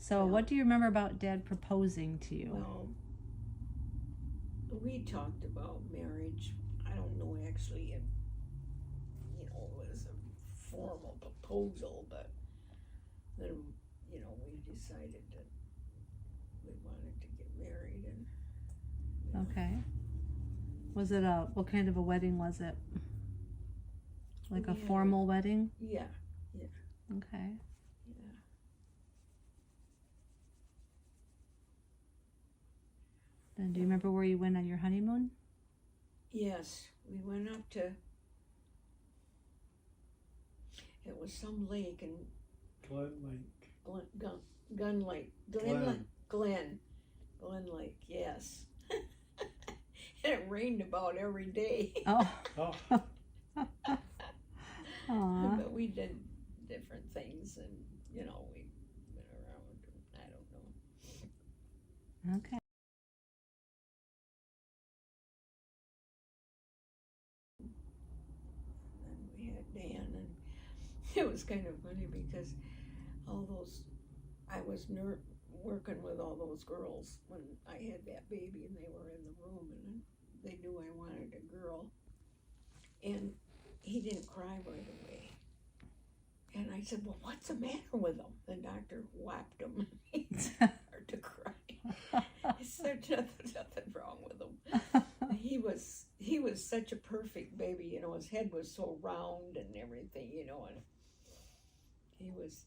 So what do you remember about Dad proposing to you? Well, we talked about marriage. I don't know actually if, it was a formal proposal, but then, we decided that we wanted to get married and. Okay. Was it what kind of a wedding was it? Like a formal wedding? Yeah. Okay. Yeah. And do you remember where you went on your honeymoon? Yes, we went up to, it was some lake in Glen Lake. Gun Lake. Glen Lake, yes. And it rained about every day. Oh. Aw. But we did different things and, we went around, I don't know. Okay. And we had Dan, and it was kind of funny because I was working with all those girls when I had that baby, and they were in the room, and they knew I wanted a girl, and he didn't cry right away. And I said, well, what's the matter with him? The doctor whapped him. He started to cry. He said, nothing wrong with him. He was such a perfect baby, his head was so round and everything, and he was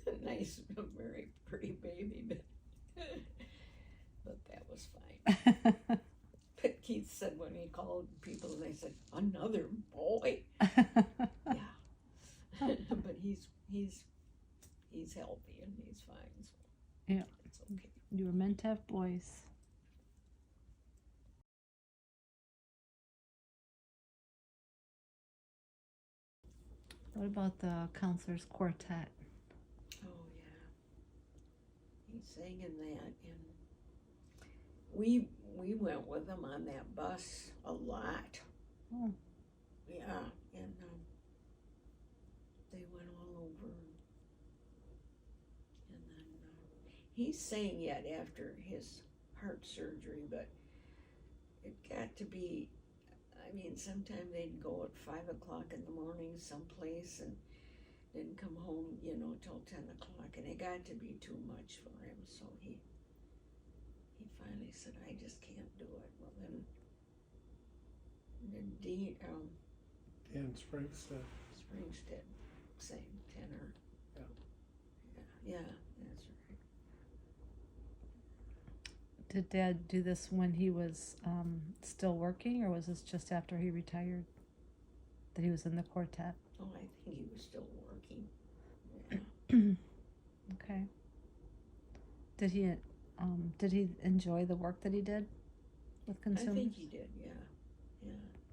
a nice, very pretty baby, but that was fine. But Keith said when he called people, they said, another boy? Yeah. But he's healthy and he's fine, so yeah, it's okay. You were meant to have boys. What about the counselor's quartet? Oh yeah, he sang in that, and we went with him on that bus a lot. Oh. Yeah, and they went all over, and then he sang yet after his heart surgery, but it got to be, sometime they'd go at 5 o'clock in the morning someplace and didn't come home, till 10 o'clock, and it got to be too much for him, so he finally said, I just can't do it. Well, then Dan Springstead sang tenor. Yeah, that's right. Did Dad do this when he was still working, or was this just after he retired that he was in the quartet? Oh, I think he was still working. Yeah. Okay. Did he enjoy the work that he did with consumers? I think he did, yeah.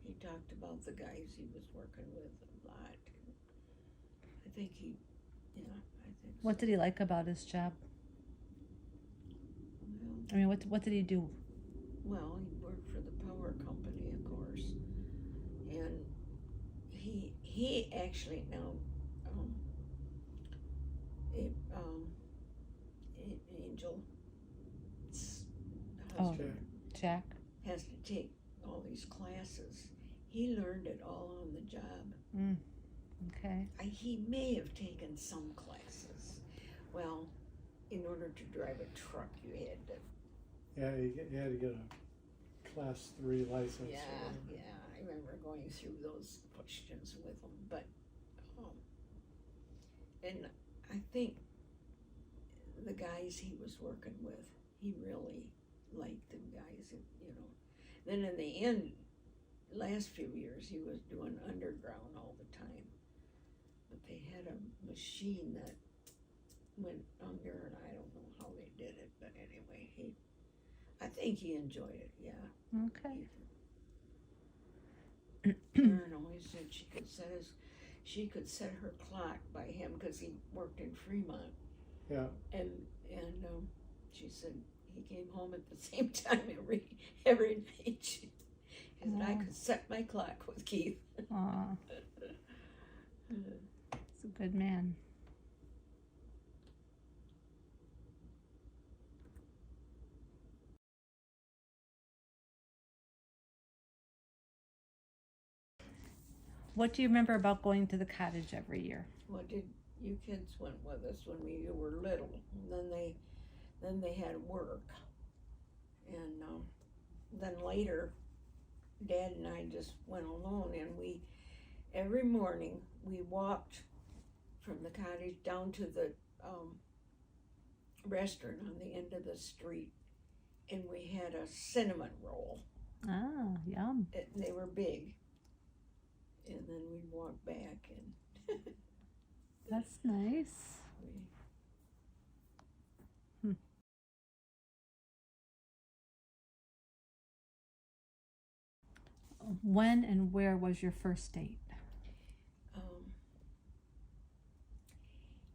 He talked about the guys he was working with a lot. I think so. What did he like about his job? Well, what did he do? Well, he worked for the power company, of course, and he actually now Angel husband Jack has to take all these classes. He learned it all on the job. Okay. He may have taken some classes. Well, in order to drive a truck, you had to. Yeah, you had to get a class 3 license. Yeah, I remember going through those questions with him, but and I think the guys he was working with, he really liked them guys, Then in the end, last few years, he was doing underground all the time, but they had a machine that went under, and I don't know how they did it, but anyway, I think he enjoyed it, yeah. Okay. Karen always said she could set her clock by him because he worked in Fremont. Yeah. And she said he came home at the same time every night. She said, I could set my clock with Keith. Aw. He's a good man. What do you remember about going to the cottage every year? What did you kids went with us when you were little? And then they had work, and then later, Dad and I just went alone, and every morning we walked from the cottage down to the restaurant on the end of the street, and we had a cinnamon roll. Oh, yum. They were big, and then we'd walk back, and That's nice. When and where was your first date?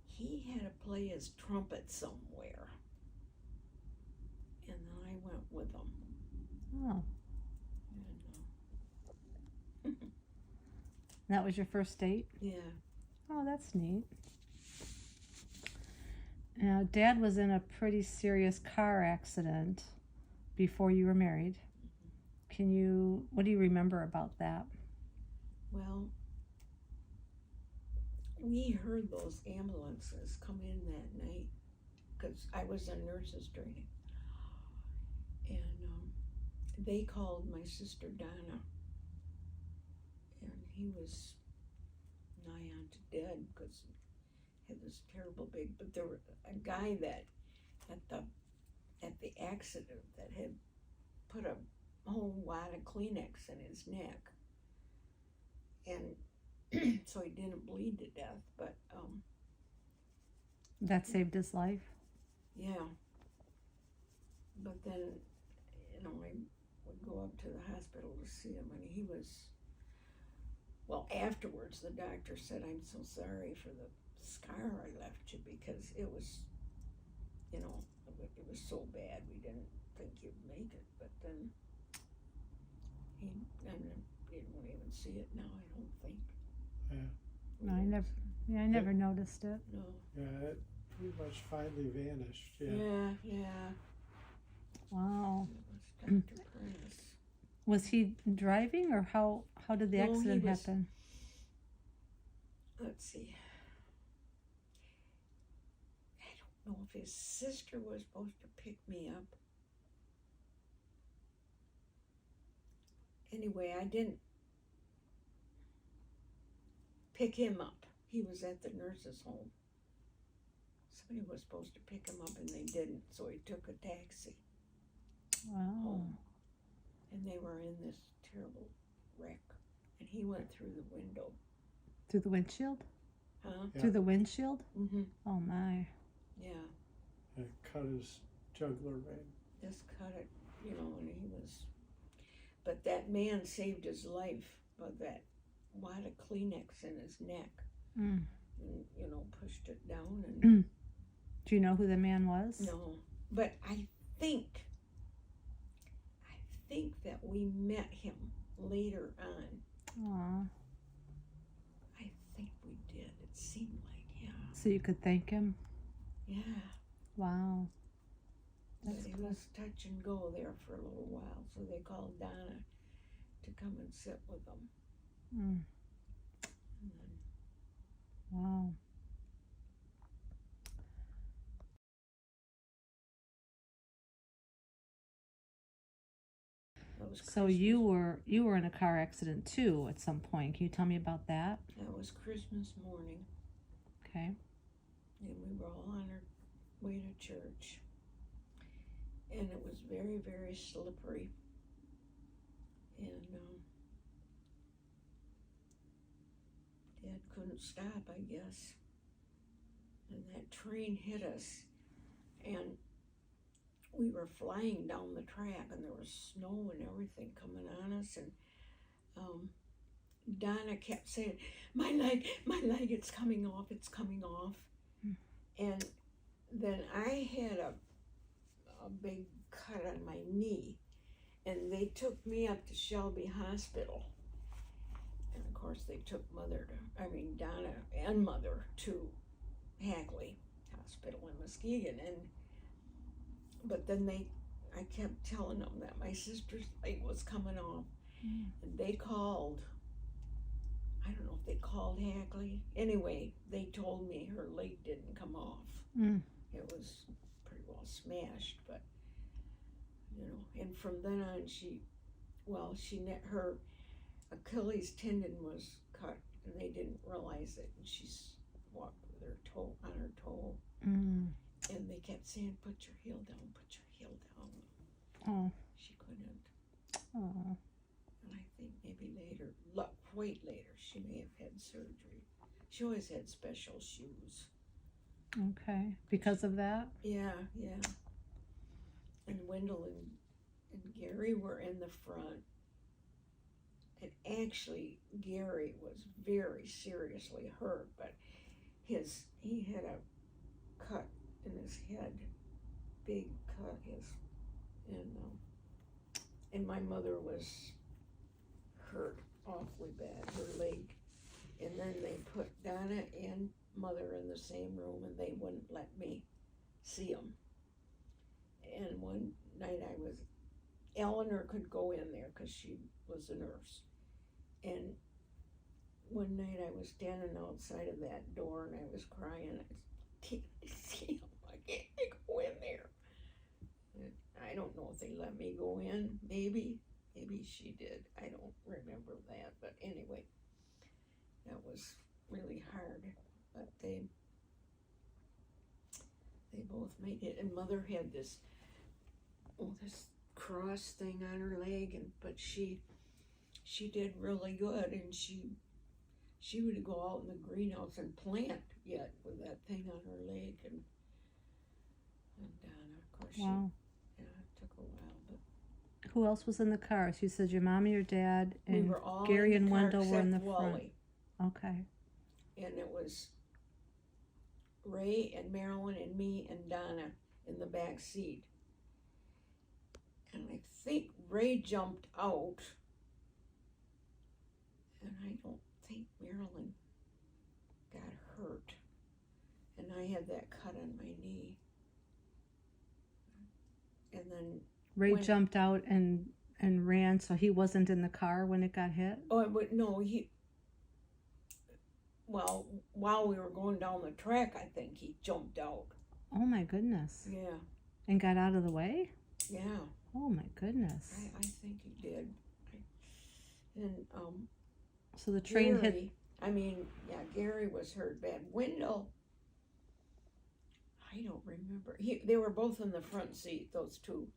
He had to play his trumpet somewhere, and then I went with him. Oh, And, that was your first date? yeah. Oh, that's neat. Now, Dad was in a pretty serious car accident before you were married. What do you remember about that? Well, we heard those ambulances come in that night because I was in nurse's training, and they called my sister Donna, and he was nigh on to dead because he had this terrible big. But there was a guy that at the accident that had put a whole wad of Kleenex in his neck, and so he didn't bleed to death, but That saved his life? yeah. But then, I would go up to the hospital to see him, and he was, well, afterwards the doctor said, "I'm so sorry for the scar I left you, because it was, it was so bad, we didn't think you'd make it." But then he won't even see it now, I don't think. Yeah. No, I never noticed it. No. Yeah, it pretty much finally vanished. Yeah. Wow. It was Dr. Prentice. Was he driving, or how did the No, he accident was- happen? Let's see. I don't know if his sister was supposed to pick me up. Anyway, I didn't pick him up. He was at the nurse's home. Somebody was supposed to pick him up and they didn't, so he took a taxi Wow. home. And they were in this terrible wreck. And he went through the window. Through the windshield? Huh? Yeah. Through the windshield? Mm-hmm. Oh my. Yeah. It cut his jugular vein. Just cut it, and he was. But that man saved his life by that wad of Kleenex in his neck. Mm. And, pushed it down. And Do you know who the man was? no, but I think that we met him later on. Aw. I think we did. It seemed like, yeah. So you could thank him? Yeah. Wow. But That's it cool. was touch and go there for a little while, so they called Donna to come and sit with them. Mm. And then, Wow. that was So Christmas. you were in a car accident too at some point. Can you tell me about that? That was Christmas morning, Okay. and we were all on our way to church. And it was very, very slippery. And Dad couldn't stop, I guess. And that train hit us. And we were flying down the track, and there was snow and everything coming on us. And Donna kept saying, my leg, it's coming off, it's coming off. Mm. And then I had a big cut on my knee, and they took me up to Shelby Hospital. And of course they took Donna and Mother to Hagley Hospital in Muskegon. But then I kept telling them that my sister's leg was coming off. Mm. And they called, I don't if they called Hackley. Anyway, they told me her leg didn't come off. Mm. It was pretty well smashed, but and from then on her Achilles tendon was cut, and they didn't realize it, and she's walked with her toe on her toe, Mm. and they kept saying, "Put your heel down, put your heel down." Oh. She couldn't. Oh. And I think maybe quite later, she may have had surgery. She always had special shoes. Okay. Because of that? Yeah. And Wendell and Gary were in the front. And actually, Gary was very seriously hurt, but he had a cut in his head, big cut. And my mother was hurt awfully bad, her leg. And then they put Donna and Mother in the same room, and they wouldn't let me see them. And one night Eleanor could go in there because she was a nurse. And one night I was standing outside of that door and I was crying. I can't see them. I can't go in there. And I don't know if they let me go in. Maybe she did. I don't remember that. But anyway, that was really hard. But they both made it. And Mother had this cross thing on her leg, but she did really good, and she would go out in the greenhouse and plant yet with that thing on her leg, and Donna, of course, wow. It took a while, but who else was in the car? So you said your mom, your dad, and we were all Gary in the and car Wendell were in the except front. Wally. Okay. And it was Ray and Marilyn and me and Donna in the back seat. And I think Ray jumped out, and I don't think Marilyn got hurt. And I had that cut on my knee. And then Ray jumped out and ran, so he wasn't in the car when it got hit? Oh, but no, while we were going down the track, I think he jumped out. Oh my goodness. Yeah. And got out of the way? Yeah. Oh my goodness. I think he did. So the train Gary, Gary was hurt bad. Wendell, I don't remember. They were both in the front seat, those two.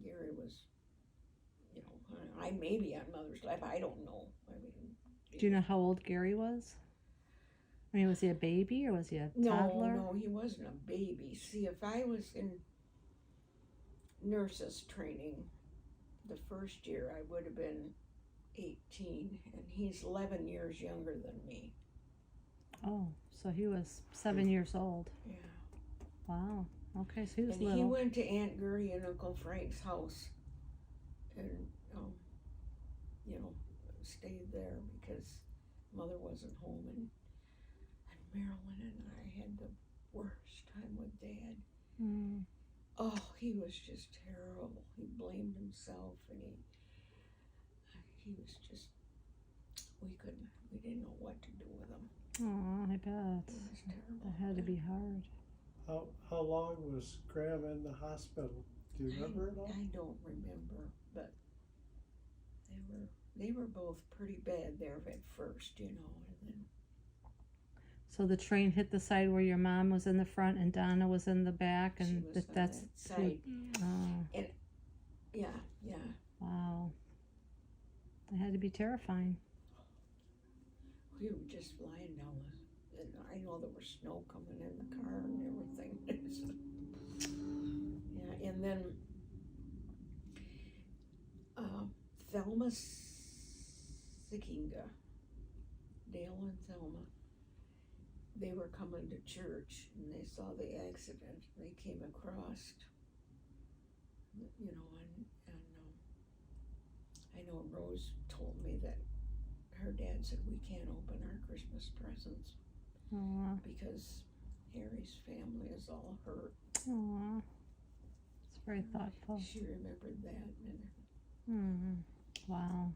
Gary was, I maybe on Mother's lap. I don't know. Do you know how old Gary was? I mean, was he a baby or was he a toddler? No, he wasn't a baby. See, if I was in nurses training the first year, I would have been 18, and he's 11 years younger than me. Oh, so he was 7 years old. Yeah. Wow. Okay, so he was little. He went to Aunt Gertie and Uncle Frank's house, and stayed there because Mother wasn't home, and Marilyn and I had the worst time with Dad. Mm. Oh, he was just terrible. He blamed himself, and he was just, we didn't know what to do with him. Oh, I bet. It was terrible. That had to be hard. How long was Grandma in the hospital? Do you remember it all? I don't remember, but they were both pretty bad there at first, and then. So the train hit the side where your mom was in the front and Donna was in the back, and She was on that's that side. Oh. And yeah. Wow. That had to be terrifying. We were just flying down and I know there was snow coming in the car and everything. Yeah, and then Thelma Sickinga, Dale and Thelma, they were coming to church and they saw the accident. They came across, and I know Rose told me that her dad said we can't open our Christmas presents because Harry's family is all hurt. Aww. It's very thoughtful. She remembered that. Wow.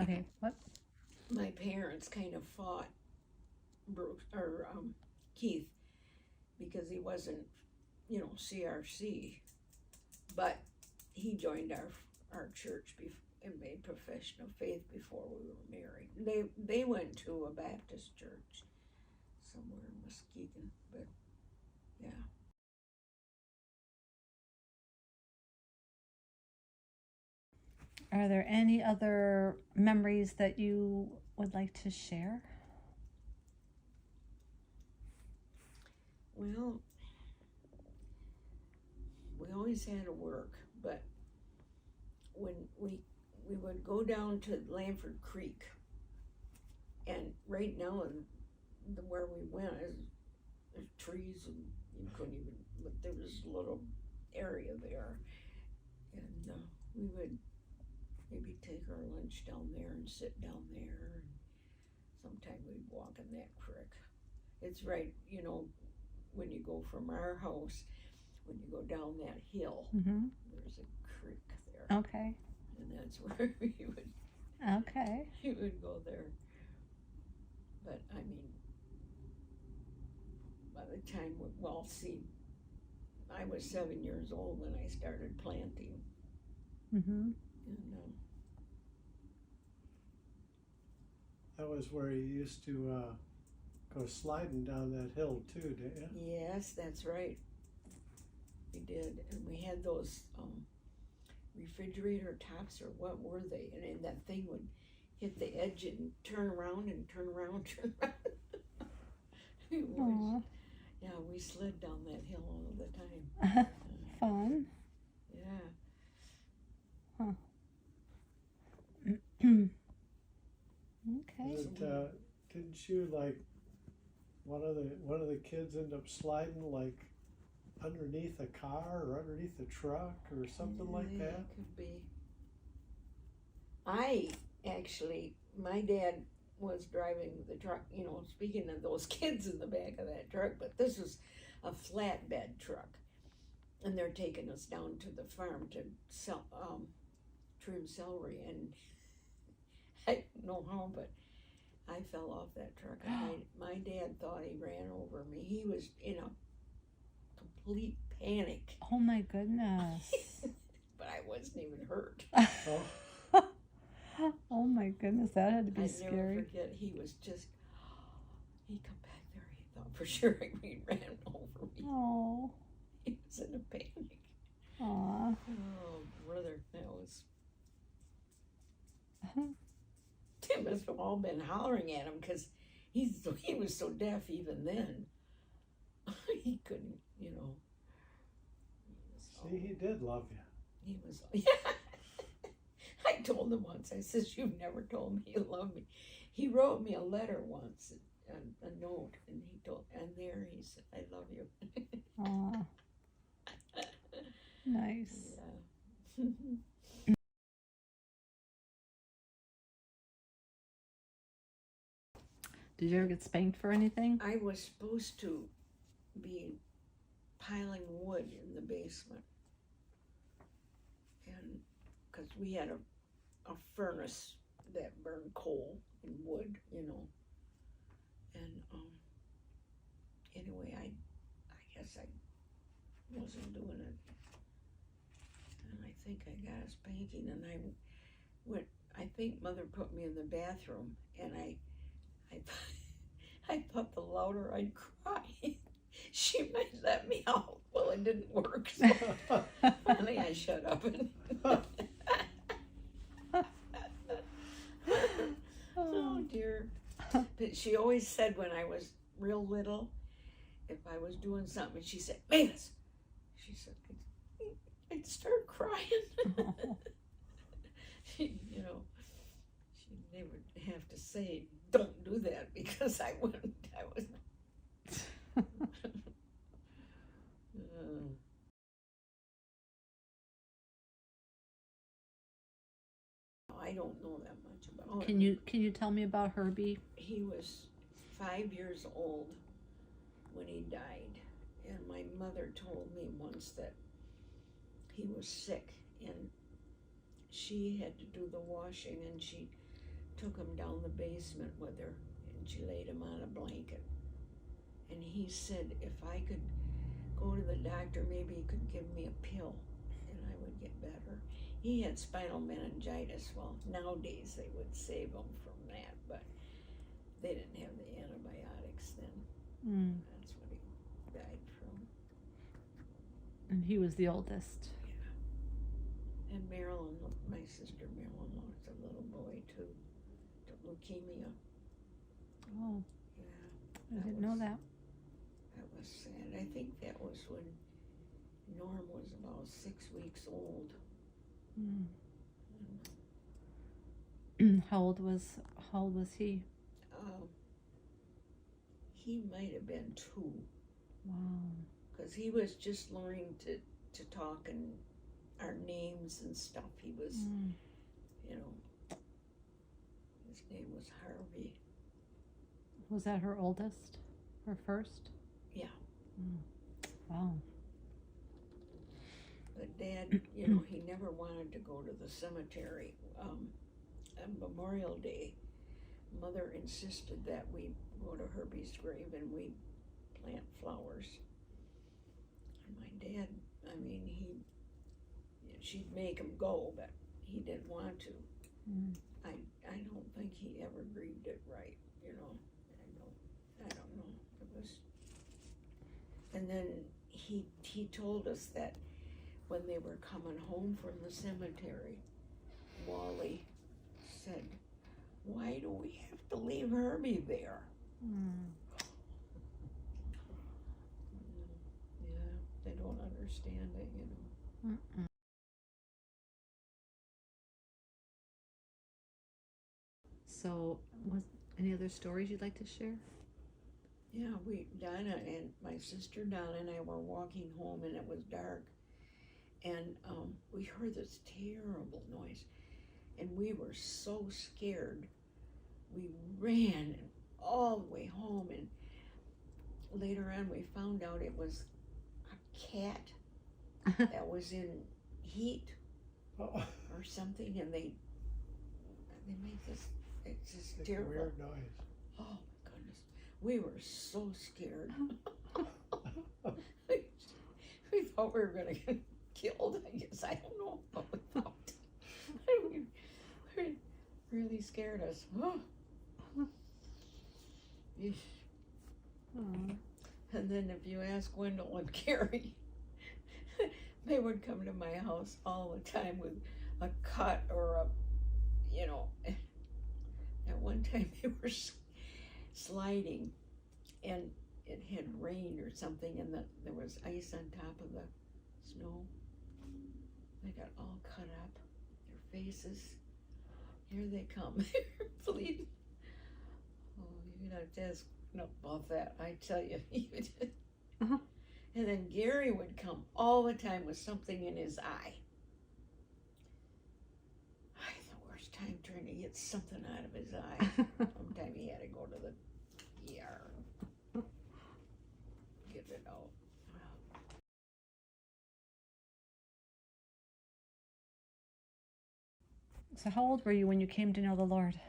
Okay, what? My parents kind of fought Bruce or Keith because he wasn't, CRC, but he joined our church and made profession of faith before we were married. They went to a Baptist church somewhere in Muskegon, but yeah. Are there any other memories that you would like to share? Well, we always had to work, but when we would go down to Lanford Creek, and right now where we went is there's trees and you couldn't even, but there was a little area there, and we would maybe take our lunch down there and sit down there, and sometime we'd walk in that creek. It's right, when you go from our house, when you go down that hill, there's a creek there. Okay. And that's where we would go there. But I mean, by the time, I was 7 years old when I started planting. Mm-hmm. And, That was where you used to go sliding down that hill too, didn't you? yes, that's right. We did, and we had those refrigerator tops, or what were they? And then that thing would hit the edge and turn around and turn around, turn around. Yeah, we slid down that hill all the time. Fun. Yeah. Huh. Okay. Didn't you one of the kids end up sliding underneath a car or underneath a truck or something like that? Could be. My dad was driving the truck, speaking of those kids in the back of that truck, but this was a flatbed truck. And they're taking us down to the farm to trim celery, and I don't know how, but I fell off that truck. And my dad thought he ran over me. He was in a complete panic. Oh my goodness. But I wasn't even hurt. Oh my goodness, that had to be scary. I'd never forget, he come back there, he thought for sure he ran over me. Oh. He was in a panic. Aw. Oh, brother, that was... Tim must have all been hollering at him because he was so deaf even then. He couldn't, See, he did love you. He was, yeah. I told him once, I said, "You've never told me you love me." He wrote me a letter once, a note, and there he said, "I love you." Aw. Nice. Yeah. Did you ever get spanked for anything? I was supposed to be piling wood in the basement, and because we had a furnace that burned coal and wood, and anyway, I guess I wasn't doing it, and I think I got a spanking, and I think Mother put me in the bathroom, and I thought the louder I'd cry, she might let me out. Well, it didn't work, so finally I shut up. Oh dear. But she always said when I was real little, if I was doing something, she said, "Mavis," she said, I'd start crying. They would have to say, "Don't do that," because I wouldn't. I was. I don't know that much about him. Can you tell me about Herbie? He was 5 years old when he died, and my mother told me once that he was sick, and she had to do the washing, and she took him down the basement with her, and she laid him on a blanket. And he said if I could go to the doctor, maybe he could give me a pill and I would get better. He had spinal meningitis. Well, nowadays they would save him from that, but they didn't have the antibiotics then. That's what he died from. And he was the oldest. Yeah. And Marilyn, my sister Marilyn, lost a little boy too, to leukemia. Oh, Yeah. I didn't know that. That was sad. I think that was when Norm was about 6 weeks old. How old was he? He might have been 2. Wow. Because he was just learning to talk and our names and stuff. He was, you know, his name was Harvey. Was that her oldest? Her first? Yeah. Wow. But Dad, you know, he never wanted to go to the cemetery. On Memorial Day, Mother insisted that we go to Herbie's grave and we plant flowers. And my dad, I mean, she'd make him go, but he didn't want to. I don't think he ever grieved it right, you know. I don't know. It was, and then he told us that when they were coming home from the cemetery, Wally said, "Why do we have to leave Herbie there?" Yeah, they don't understand it, you know. So, was any other stories you'd like to share? Yeah, Donna and my sister Donna and I were walking home and it was dark. And we heard this terrible noise. And we were so scared. We ran all the way home. And later on we found out it was a cat that was in heat or something. And they make this, it's just terrible. Weird noise. Oh my goodness. We were so scared. We thought we were going to get killed, I guess. I don't know what we thought. It really scared us. And then if you ask Wendell and Carrie, they would come to my house all the time with a cut or a, you know. At one time they were sliding and it had rained or something and there was ice on top of the snow. They got all cut up, their faces. Here they come. They're bleeding. Oh, you'd have to ask about that, I tell you. And then Gary would come all the time with something in his eye. I had the worst time trying to get something out of his eye. One time he had to go to the ER. Get it out. So how old were you when you came to know the Lord?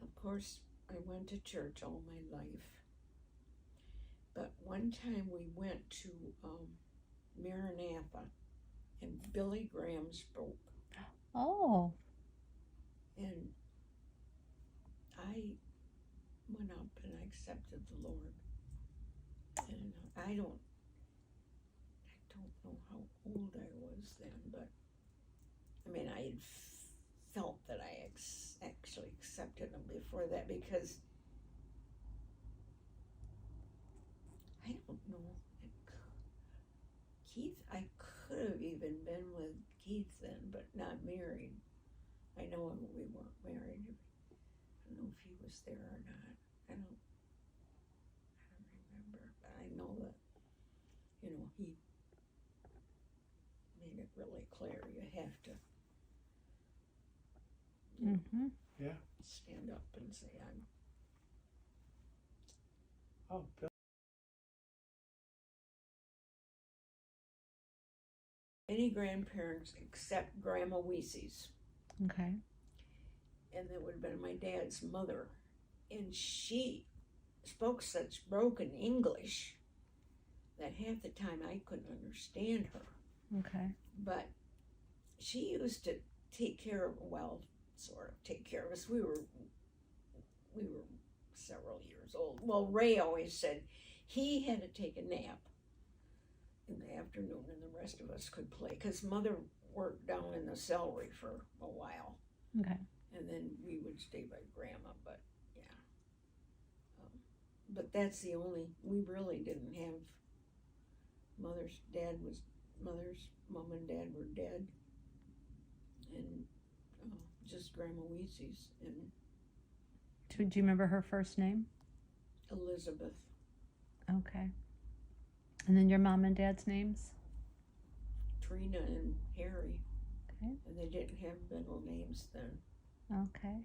Of course, I went to church all my life. But one time we went to Maranatha and Billy Graham spoke. Oh. And I went up and I accepted the Lord. And I don't know how old I was then, but I mean, I had felt that I actually accepted him before that because I don't know. Keith, I could have even been with Keith then, but not married. I know we weren't married. I don't know if he was there or not. I don't remember, but I know that, you know, he made it really clear you have to stand up and say, I'm any grandparents except Grandma Weesey's. Okay. And that would have been my dad's mother. And she spoke such broken English that half the time I couldn't understand her. Okay. But she used to take care of, well, sort of take care of us. We were several years old. Well, Ray always said he had to take a nap in the afternoon and the rest of us could play, because Mother worked down in the celery for a while. Okay. And then we would stay by Grandma, but yeah. But that's the only, we really didn't have, Mother's mom and dad were dead. And just Grandma Weesey's and Do you remember her first name? Elizabeth. Okay. And then your mom and dad's names? Trina and Harry. Okay. And they didn't have middle names then. Okay.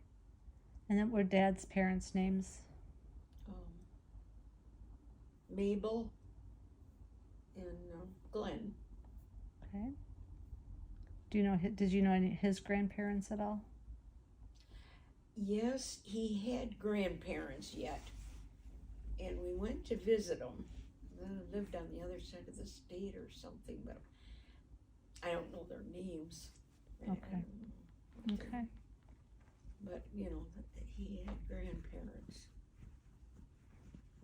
And then were dad's parents' names? Mabel and Glenn. Okay. Did you know any his grandparents at all? Yes, he had grandparents yet. And we went to visit them. They lived on the other side of the state or something, but I don't know their names. Okay. Okay. But, you know, he had grandparents.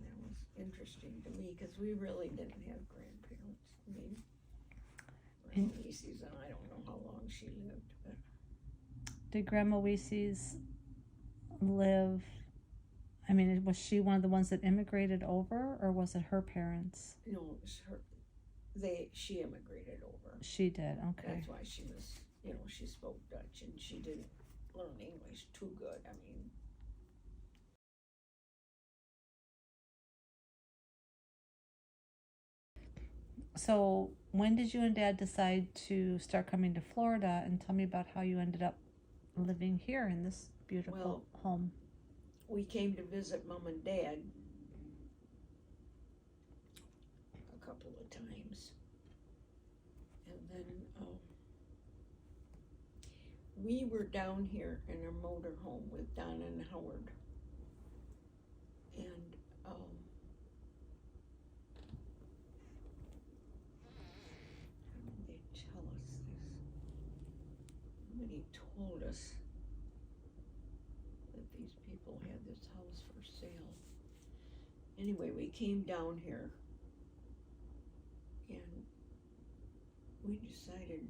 That was interesting to me, because we really didn't have grandparents. I mean, Grandma Weesey's, and I don't know how long she lived, but Did Grandma Weesey's live, I mean, was she one of the ones that immigrated over, or was it her parents? no, it was her. She immigrated over. She did, okay. That's why she was, you know, she spoke Dutch, and she didn't learn English too good. I mean, So when did you and Dad decide to start coming to Florida, and tell me about how you ended up living here in this beautiful home? we came to visit Mom and Dad a couple of times. And then we were down here in our motor home with Donna and Howard. And how did they tell us this? Somebody told us that these people had this house for sale. Anyway, we came down here and we decided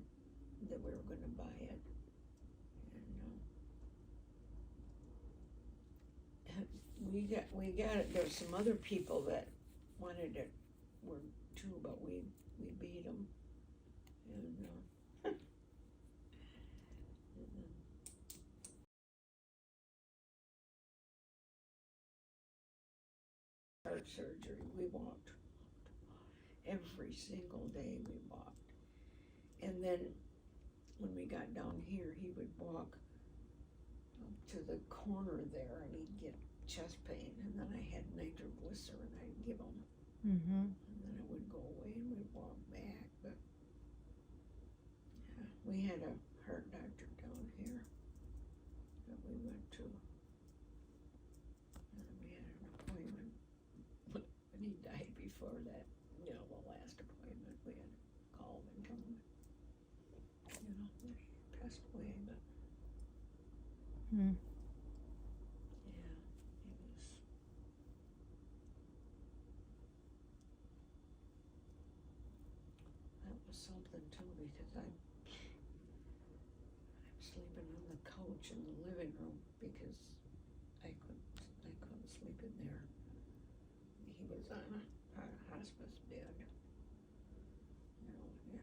that we were going to buy it. And we got it. There's some other people that wanted it, were too, but we beat them. And heart surgery, we walked every single day. We walked, and then when we got down here, he would walk up to the corner there, and he'd get chest pain, and then I had nitroglycerin I'd give him, Mm-hmm. and then it would go away, and we'd walk back. But yeah, we had a heart doctor down here that we went to, and we had an appointment. But he died before that, you know, the last appointment. We had to call him and tell him, you know, he passed away. But Mm. yeah, he was. That was something too, because I'm sleeping on the couch in the living room because I couldn't sleep in there. He was on a hospice bed, you know, and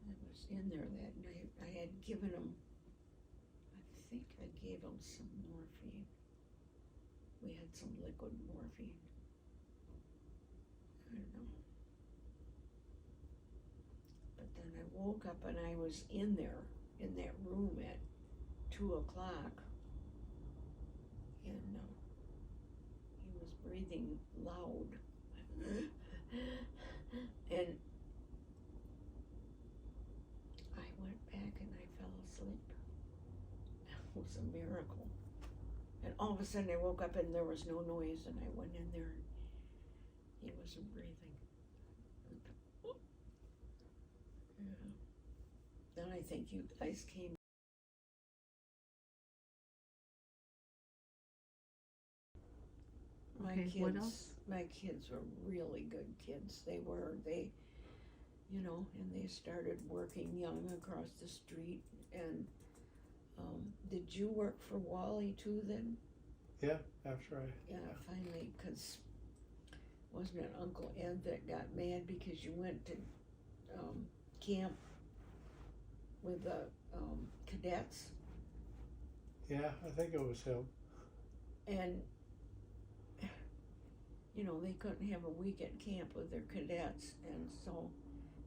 I was in there that night. I had given him, I think I gave him some morphine. We had some liquid morphine. I don't know. But then I woke up and I was in there, in that room at 2:00, and he was breathing loud. of a sudden I woke up and there was no noise, and I went in there and he wasn't breathing. Yeah. Then I think you guys came. Okay, what else? My kids were really good kids. They, you know, and they started working young across the street. And did you work for Wally too then? Yeah, after I. Yeah, finally, because wasn't it Uncle Ed that got mad because you went to camp with the cadets? Yeah, I think it was him. And you know, they couldn't have a week at camp with their cadets, and so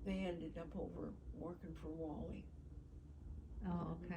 they ended up over working for Wally. Oh, okay.